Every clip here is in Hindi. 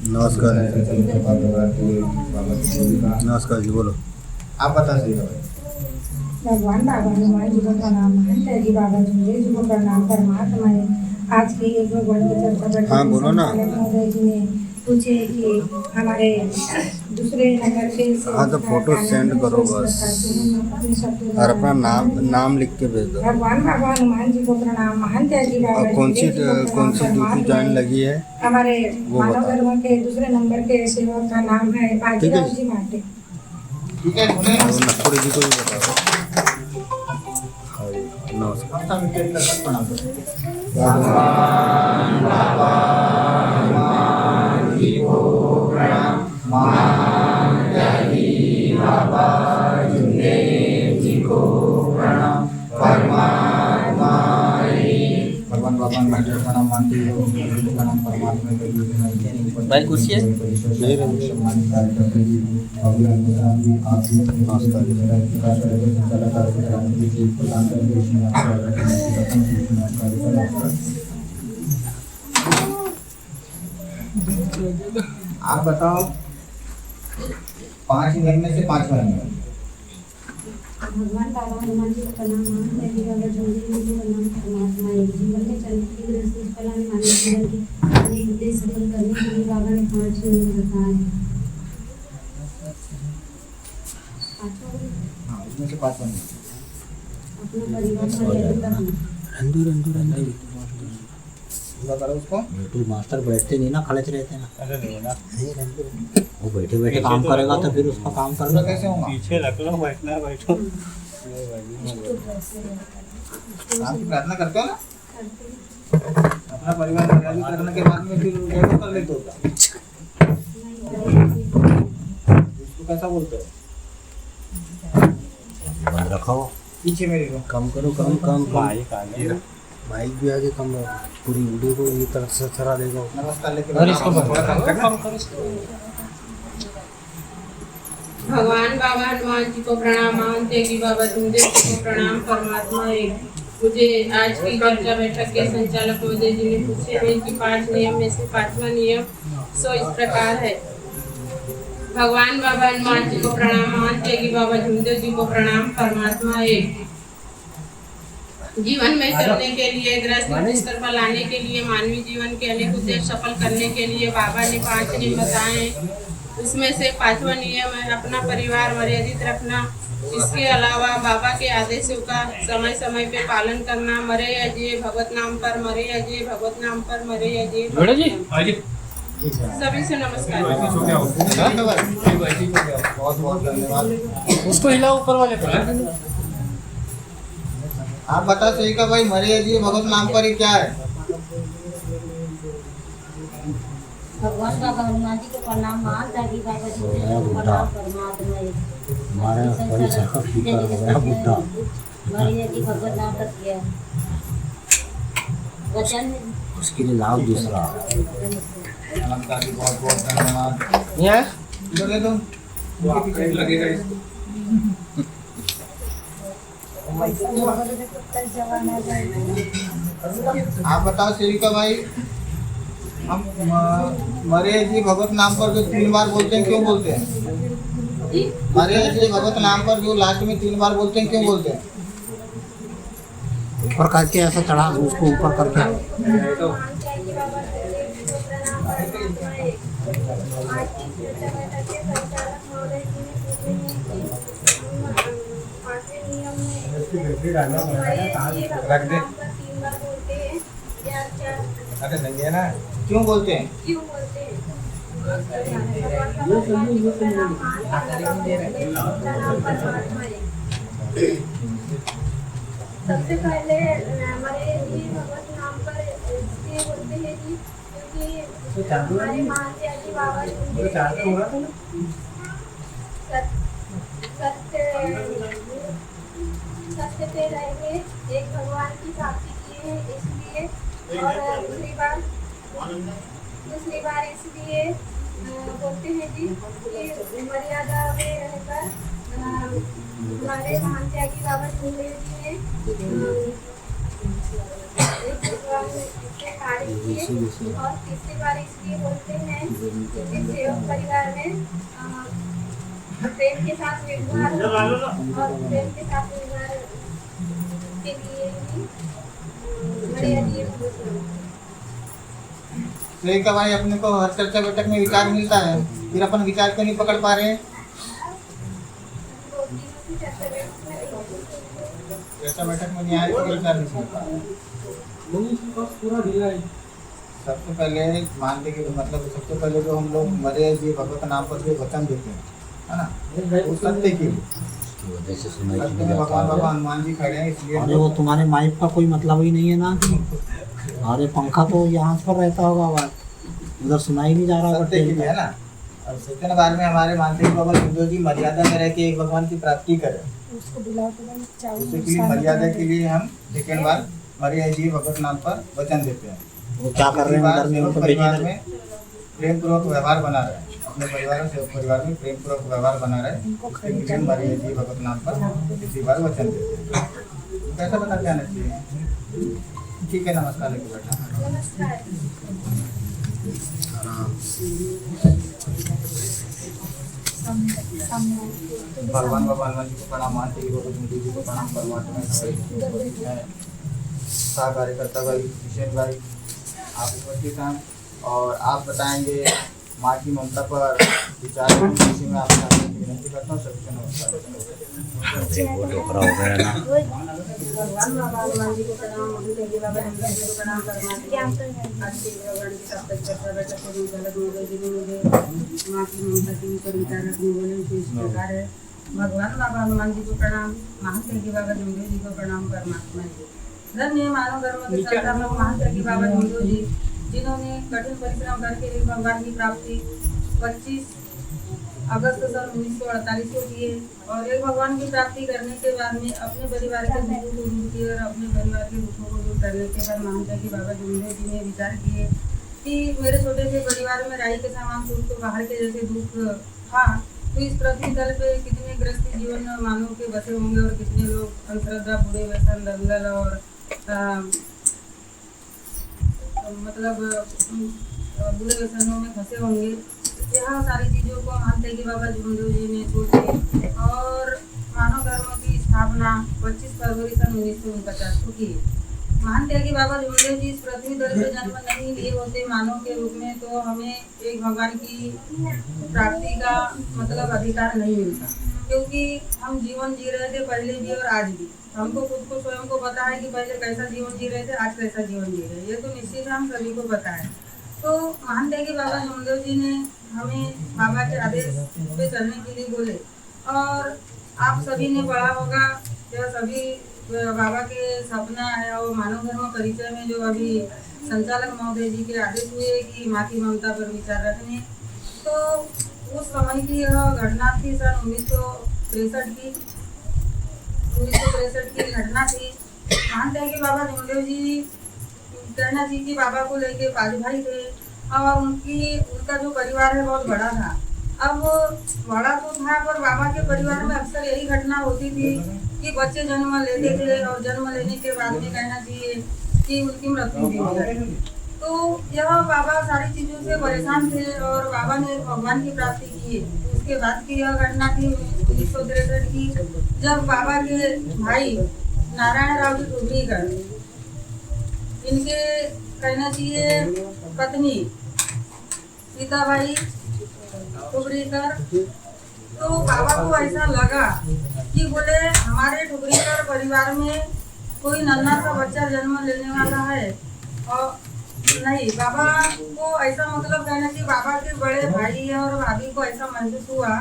नमस्कार। नमस्कार जी, बोलो। आप बता सही भगवान बाबा हनुमान जी को प्रणाम, महंत जी बाबा झुंझुनू जी को प्रणाम। परमात्मा है। आज की एक भगवान की चर्चा बैठक हाँ, बोलो ना। संचालक महोदय जी ने पूछे कि हमारे दूसरे नगर के हाँ, तो फोटो सेंड करो बस, और अपना नाम लिख के भेज दो। भगवान बाबा हनुमान जी को प्रणाम, महंत जी बाबा और कौन सी झुंझुनू जी को प्रणाम। ड्यूटी ज्वाइन लगी है हमारे वो मानव बताओ। धर्म के दूसरे नंबर के सेवक का नाम है बाजीराव जी माटे। ठीक है और नकुड़ी जी को भी बताओ। हाँ, नमस्कार। भगवान बाबा हनुमान जी को प्रणाम, महंत जी बाबा झुंझुनू जी को प्रणाम, परमात्मा भगवान बाबा हनुमान जी को प्रणाम, मानते हो प्रणाम, परमात्मा भाई कुर्सी है? नहीं रहेंगे। आप बताओ 5 नियम में से 5वां नियम। भगवान बाबा हनुमान जी को प्रणाम, महंत जी बाबा झुंझुनू जी को प्रणाम। परमात्मा एक जीवन में चलने की गृहस्थी फलाने मानव जीवन की अनेक उद्देश्य सफल करने के लिए बाबा ने 5 नियम बताए। हाँ, उसमें से 5वां नियम। अपना परिवार मर्यादित रखना। रंदू पूरा करो उसको। बेटू मास्टर बैठते नहीं ना, खड़े रहते ना। नहीं रंदू, वो बैठे बैठे काम करेगा तो फिर उसका काम पूरा करना कैसे होगा? पीछे रख लो, बैठना है बैठो। आप प्रार्थना करते हो ना? अपना परिवार मर्यादित करने के बाद में फिर वो कर लेते होता। उसको कैसा बोलते हो? बंद रखो, पीछे मेरे को। कम करो, कम। माइक आ गया। माइक भी आगे कम है। पूरी वीडियो को ये तरफ से चला देगा। नमस्कार लेके और इसको बंद थोड़ा कम करना। भगवान बाबा हनुमान जी को प्रणाम, महंत जी बाबा झुंझुनू जी को प्रणाम। परमात्मा एक। मुझे आज की चर्चा बैठक के संचालक महोदय जी ने पूछे हैं कि 5 नियम में से 5वां नियम सो इस प्रकार है। भगवान बाबा हनुमान जी को प्रणाम, महंत जी बाबा झुंझुनू जी को प्रणाम। परमात्मा एक। जीवन में चलने के लिए, गृहस्थ स्तर पर लाने के लिए, मानवीय जीवन के अनेक उद्देश्य सफल करने के लिए बाबा ने 5 नियम बताए। उसमें से 5वां नियम है अपना परिवार मर्यादित रखना। इसके अलावा बाबा के आदेशों का समय समय पे पालन करना। मरे या जिए भगवत नाम पर, मरे या जिए भगवत नाम पर, मरे या जिए भगवत नाम पर। सभी से नमस्कार। बहुत बहुत धन्यवाद। उसको हिलाओ ऊपर वाले पर। आप बता सही का भाई, मरे जी भगवत नाम पर ही क्या है? भगवान बाबा हनुमान जी को प्रणाम, महंत जी बाबा झुंझुनू जी को प्रणाम। परमात्मा एक। हमारे पैसा का फीका हो गया बुढ़ा। मरिया जी भगवत नाम पर किया वचन। उसके लिए लाभ दूसरा। नमस्कार जी, बहुत बहुत धन्यवाद। ये इधर ले दो, उनके पीछे लगेगा इसको। आप बताओ सेविका भाई, हम मरे जी भगवत नाम पर जो 3 बार बोलते हैं, क्यों बोलते हैं? मरे जी भगवत नाम पर जो लास्ट में 3 बार बोलते हैं, क्यों बोलते हैं? ऊपर करके ऐसा चढ़ा उसको ऊपर करके। रख दे। अरे नहीं है ना, क्यों बोलते हैं? सबसे पहले हमारे जी भगवत नाम पर इसलिए बोलते हैं जी क्योंकि हमारे महात्या जी बाबा सत्य पे रहेंगे, एक भगवान की प्राप्ति किए हैं इसलिए, और दूसरी बार इसलिए बोलते हैं जी कि मर्यादा में रहकर हमारे महान त्यागी बाबा झुंझुनू जी ने एक भगवान से कार्य किए और तीसरी बार इसलिए बोलते हैं कि सेवक परिवार में प्रेम के साथ व्यवहार और प्रेम के साथ व्यवहार के लिए ही मरिया जी भगवत नाम। सेविका भाई, अपने को हर चर्चा बैठक में विचार मिलता है, फिर अपन विचार क्यों नहीं पकड़ पा रहे हैं? चर्चा बैठक में नहीं आए तो विचार नहीं मिल पा रहा। सबसे पहले मानते कि मतलब सबसे पहले जो हम लोग मरिया जी भगवत नाम पर जो वचन देते हैं, है ना, वो सत्य की सत्य में भगवान बाबा हनुमान जी खड़े हैं, इसलिए अरे वो तुम्हारे माइक का कोई मतलब ही नहीं है ना। अरे पंखा तो यहाँ पर रहता होगा, आवाज उधर सुनाई नहीं जा रहा होगा। सत्य की है ना। और सेकंड बार में हमारे मानते हैं बाबा हिंदू जी मर्यादा में रह के एक भगवान की प्राप्ति करें, उसके लिए मर्यादा के लिए हम सेकंड बार मरिया जी भगवत नाम पर वचन देते हैं। वो क्या कर रहे हैं उधर में? उनको परिवार में प्रेम पूर्वक व्यवहार बना रहे हैं, अपने परिवार से परिवार में प्रेम पूर्वक व्यवहार बना रहे हैं, मरिया जी भगवत नाम पर इसी बार वचन देते हैं। कैसा बता के आना चाहिए? ठीक है, नमस्कार लेके बैठा। नमस्कार। भगवान बाबा हनुमान जी को प्रणाम, मानते जी को प्रणाम, परमात्मा सह कार्यकर्ता भाई किशन भाई आप उपस्थित हैं और आप बताएंगे माँ की ममता पर विचार इसी में आपसे विनती करता हूँ। सभी को नमस्कार। भगवान बाबा हनुमान जी को प्रणाम, बाबा हनुमान जी को प्रणाम, परमात्मा आज के भगवान की सब तक चर्चा बैठक में गलत मोबाइल जी ने मुझे माँ की ममता के ऊपर विचार रखने बोले तो इस प्रकार है। भगवान बाबा हनुमान जी को प्रणाम, महात्यागी बाबा जमदेव जी को प्रणाम, परमात्मा जी धन्य मानव धर्म के संस्थापक महात्यागी बाबा जमदेव जी, जिन्होंने कठिन परिश्रम करके एक भगवान की प्राप्ति 25 अगस्त सन 1948 को किए और एक भगवान की प्राप्ति करने के बाद में अपने परिवार के दुखों को दूर किए और अपने परिवार के दुखों को दूर करने के बाद महात्यागी बाबा जमदेव जी ने विचार किए कि मेरे छोटे से परिवार में राई के सामान सूट तो बाहर के जैसे दुख था, तो इस पृथ्वी तल पे कितने ग्रस्त जीवन मानव के बसे होंगे और कितने लोग अंधश्रद्धा, बुरे व्यसन, दंगल और मतलब बुरे व्यसनों में फंसे होंगे। यह सारी चीज़ों को महात्यागी बाबा जमदेव जी ने सोचे और मानव धर्म की स्थापना 25 फरवरी सन 1949 को की। महात्यागी बाबा जमदेव जी इस पृथ्वी तल पे जन्म नहीं लिए होते मानव के रूप में तो हमें एक भगवान की प्राप्ति का मतलब अधिकार नहीं मिलता, क्योंकि हम जीवन जी रहे थे पहले भी और आज भी। हमको खुद को स्वयं को पता है कि पहले कैसा जीवन जी रहे थे, आज कैसा जीवन जी रहे हैं, ये तो निश्चित हम सभी को पता है। तो महात्यागी बाबा जमदेव जी ने हमें बाबा के आदेश पे चलने के लिए बोले और आप सभी ने पढ़ा होगा, यह सभी बाबा के सपना है और मानव धर्म परिचय में जो अभी संचालक महोदय जी के आदेश हुए कि माँ की ममता पर विचार रखने, तो उस समय की यह घटना थी सन 1963 की घटना थी। महात्यागी बाबा जमदेव जी कहना जी कि बाबा को लेके 5 भाई थे और उनका जो परिवार है बहुत बड़ा था। अब बड़ा तो था पर बाबा के परिवार में अक्सर यही घटना होती थी कि बच्चे जन्म लेते थे और जन्म लेने के बाद में कहना चाहिए कि उनकी मृत्यु भी हो गई। तो यह बाबा सारी चीज़ों से परेशान थे और बाबा ने भगवान की प्राप्ति की। उसके बाद की यह घटना थी 1963 की, जब बाबा के भाई नारायण राव जी टुगरीकर, इनके कहना चाहिए पत्नी सीताबाई टुगरीकर, तो बाबा को ऐसा लगा कि बोले हमारे टुगरीकर परिवार में कोई नन्हा सा बच्चा जन्म लेने वाला है। और नहीं, बाबा को ऐसा मतलब कहना चाहिए बाबा के बड़े भाई और भाभी को ऐसा महसूस हुआ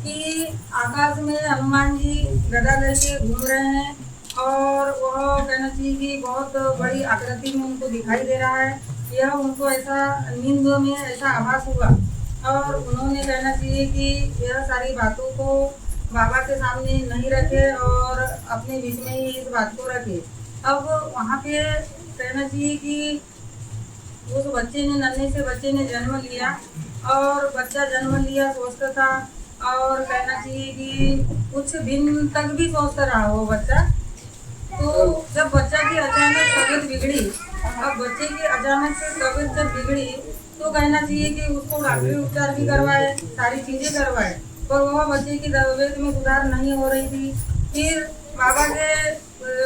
कि आकाश में हनुमान जी गदा लेके घूम रहे हैं और वह कहना चाहिए कि बहुत बड़ी आकृति में उनको दिखाई दे रहा है। यह उनको ऐसा नींद में ऐसा आभास हुआ और उन्होंने कहना चाहिए कि यह सारी बातों को बाबा के सामने नहीं रखे और अपने बीच में ही इस बात को रखे। अब वहाँ पे कहना चाहिए कि उस बच्चे ने, नन्हे से बच्चे ने जन्म लिया और बच्चा जन्म लिया स्वस्थ था और कहना चाहिए कि कुछ दिन तक भी स्वस्थ रहा वो बच्चा। तो जब बच्चा की अचानक तबीयत बिगड़ी अब बच्चे की अचानक से तबीयत जब बिगड़ी तो कहना चाहिए कि उसको डॉक्टरी उपचार भी करवाए, सारी चीजें करवाए, पर वह बच्चे की तबीयत में सुधार नहीं हो रही थी। फिर बाबा के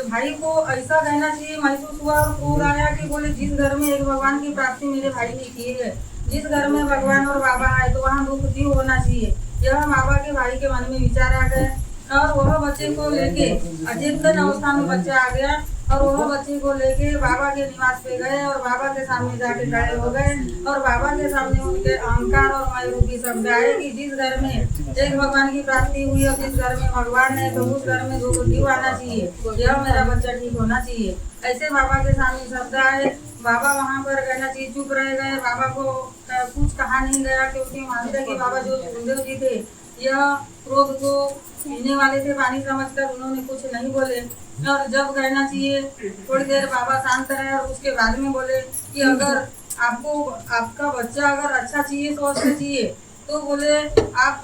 भाई को ऐसा कहना चाहिए महसूस हुआ और क्रोध आया कि बोले जिस घर में एक भगवान की प्राप्ति मेरे भाई ने की है, जिस घर में भगवान और बाबा है तो वहाँ दुख क्यों होना चाहिए। यह बाबा के भाई के मन में विचार आ गए और वह बच्चे को लेके अचेतन अवस्था में बच्चा आ गया और वह बच्चे को लेके बाबा के निवास पे गए और बाबा के सामने जाके खड़े हो गए और बाबा के सामने उनके अहंकार और मैं रूपी शब्द आए कि जिस घर में एक भगवान की प्राप्ति हुई और जिस घर में भगवान है तो उस घर में दो क्यों आना चाहिए, यह मेरा बच्चा ठीक होना चाहिए। ऐसे बाबा के सामने शब्द आए। बाबा वहाँ पर कहना चाहिए चुप रह गए। बाबा को कुछ कहा नहीं गया क्योंकि मानते कि बाबा जो सुखदेव जी थे यह क्रोध को पीने वाले थे, पानी समझकर उन्होंने कुछ नहीं बोले। और जब कहना चाहिए थोड़ी देर बाबा शांत रहे और उसके बाद में बोले कि अगर आपको आपका बच्चा अगर अच्छा चाहिए स्वस्थ चाहिए तो बोले आप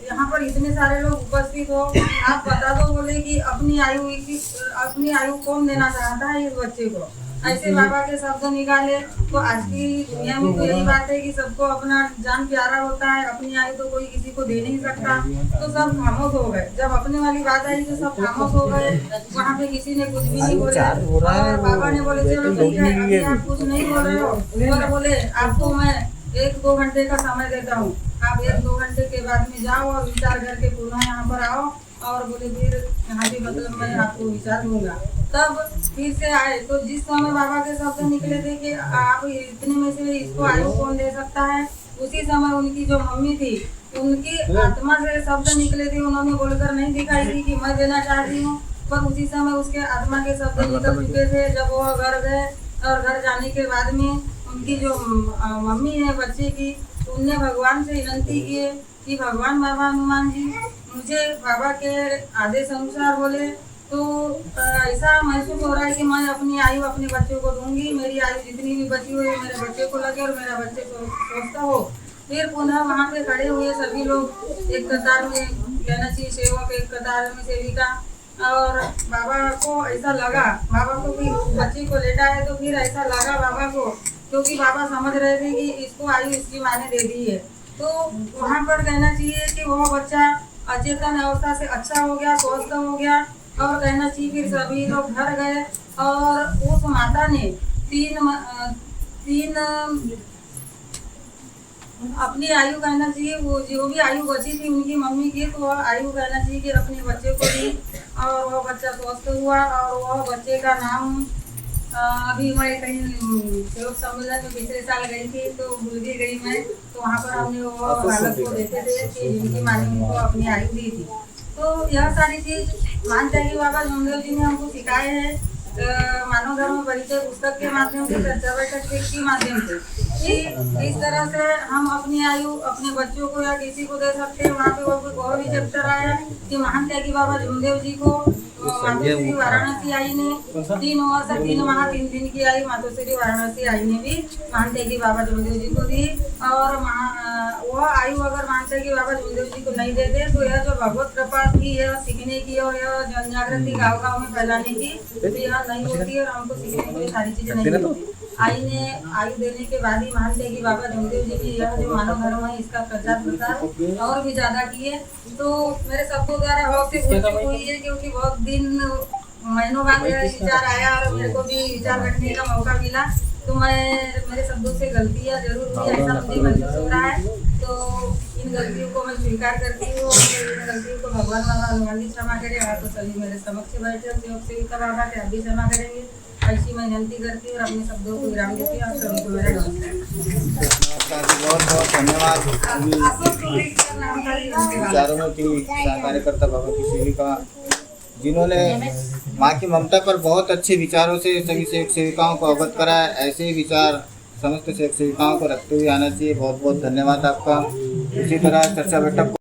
यहाँ पर इतने सारे लोग उपस्थित हो, आप बता दो बोले कि अपनी आयु कौन देना चाहता है इस बच्चे को। ऐसे बाबा के शब्द निकाले। तो आज की दुनिया में तो यही बात है कि सबको अपना जान प्यारा होता है, अपनी आयु तो कोई किसी को दे नहीं सकता। तो सब खामोश हो गए। जब अपने वाली बात आई तो सब खामोश हो गए। वहाँ पे किसी ने कुछ भी नहीं बोले और बाबा ने बोले चलो ठीक है अभी आप कुछ नहीं बोल रहे हो, और बोले आपको मैं 1-2 घंटे का समय देता हूँ, आप 1-2 घंटे के बाद में जाओ और विचार करके पुनः यहाँ पर आओ और बोले फिर यहाँ पे मतलब मैं आपको विचार दूंगा। तब फिर से आए तो जिस समय बाबा के शब्द निकले थे कि आप इतने में से इसको आयु कौन दे सकता है, उसी समय उनकी जो मम्मी थी उनकी आत्मा से शब्द निकले थे। उन्होंने बोलकर नहीं दिखाई थी कि मैं देना चाहती हूँ, पर उसी समय उसके आत्मा के शब्द निकल चुके थे। जब वो घर गए और घर जाने के बाद में उनकी जो मम्मी है बच्चे की, उनने भगवान से विनती किए कि भगवान बाबा हनुमान जी मुझे बाबा के आदेश अनुसार बोले तो ऐसा महसूस हो रहा है कि मैं अपनी आयु अपने बच्चों को दूंगी, मेरी आयु जितनी भी बची हुई है मेरे बच्चे को लगे और मेरा बच्चे को स्वस्थ हो। फिर पुनः वहाँ पे खड़े हुए सभी लोग एक कतार में, कहना चाहिए सेवक एक कतार में सेविका, और बाबा को ऐसा लगा, बाबा को भी बच्चे को लेटा है तो फिर ऐसा लगा बाबा को, क्योंकि बाबा समझ रहे थे कि इसको आयु इसकी माँ ने दे दी है। तो वहाँ पर कहना चाहिए कि वह बच्चा अचेतन अवस्था से अच्छा हो गया, स्वस्थ हो गया। और कहना चाहिए फिर सभी लोग घर गए और उस माता ने तीन अपनी आयु कहना चाहिए वो जो भी आयु बची थी उनकी मम्मी की, तो वह आयु कहना चाहिए कि अपने बच्चे को दी और वह बच्चा स्वस्थ हुआ। और वह बच्चे का नाम अभी मैं कहीं सेवक सम्मेलन में पिछले साल गई थी तो भूल भी गई मैं, तो वहाँ पर हमने वो बालक को देखे थे कि जिनकी माँ ने उनको अपनी आयु दी थी। तो यह सारी चीज मान चाहिए बाबा जमदेव जी ने हमको सिखाए हैं मानव धर्म परिचय पुस्तक के माध्यम से, चर्चा बैठक के माध्यम से, कि इस तरह से हम अपनी आयु अपने बच्चों को या किसी को दे सकते हैं। वहाँ पे और भी चैप्टर आया कि महान त्यागी बाबा जमदेव जी को मातोश्री वाराणसी आई ने 3 वर्ष 3 माह 3 दिन की आई मातोश्री वाराणसी आई ने भी महान त्यागी बाबा जमदेव जी को दी। और वह आयु अगर महान त्यागी बाबा जमदेव जी को नहीं देते तो यह जो भगवत कृपा थी यह सीखने की और यह जन जागृति गाँव गाँव में फैलाने की तो यह नहीं होती और हमको सीखने के लिए सारी चीजें नहीं होती। आई ने आयु देने के बाद ही मान लेगी बाबा जमदेव जी की यह जो मानव धर्म है इसका प्रचार प्रसार और भी ज्यादा किए। तो मेरे सबको द्वारा बहुत सी भूल हुई है क्योंकि बहुत दिन महीनों बाद मेरा विचार आया और मेरे को भी विचार रखने का मौका मिला। तो मेरे शब्दों से गलतियाँ जरूर हुई, ऐसा मुझे महसूस हो रहा है। तो इन गलतियों को मैं स्वीकार करती हूँ और इन गलतियों को भगवान बाबा हनुमान जी क्षमा करे। और तो सभी मेरे समक्ष बैठे सेवक सेविका बाबा के आप भी क्षमा करेंगे, ऐसी मैं विनती करती हूँ और अपने शब्दों को विराम देती हूँ। आप सभी को मेरा नमस्कार। बहुत बहुत धन्यवाद विचारों में थी कार्यकर्ता बाबा की सेविका, जिन्होंने माँ की ममता पर बहुत अच्छे विचारों से सभी सेवक सेविकाओं को अवगत कराया। ऐसे ही विचार समस्त सेवक सेविकाओं को रखते हुए आना चाहिए। बहुत बहुत धन्यवाद आपका। इसी तरह चर्चा बैठक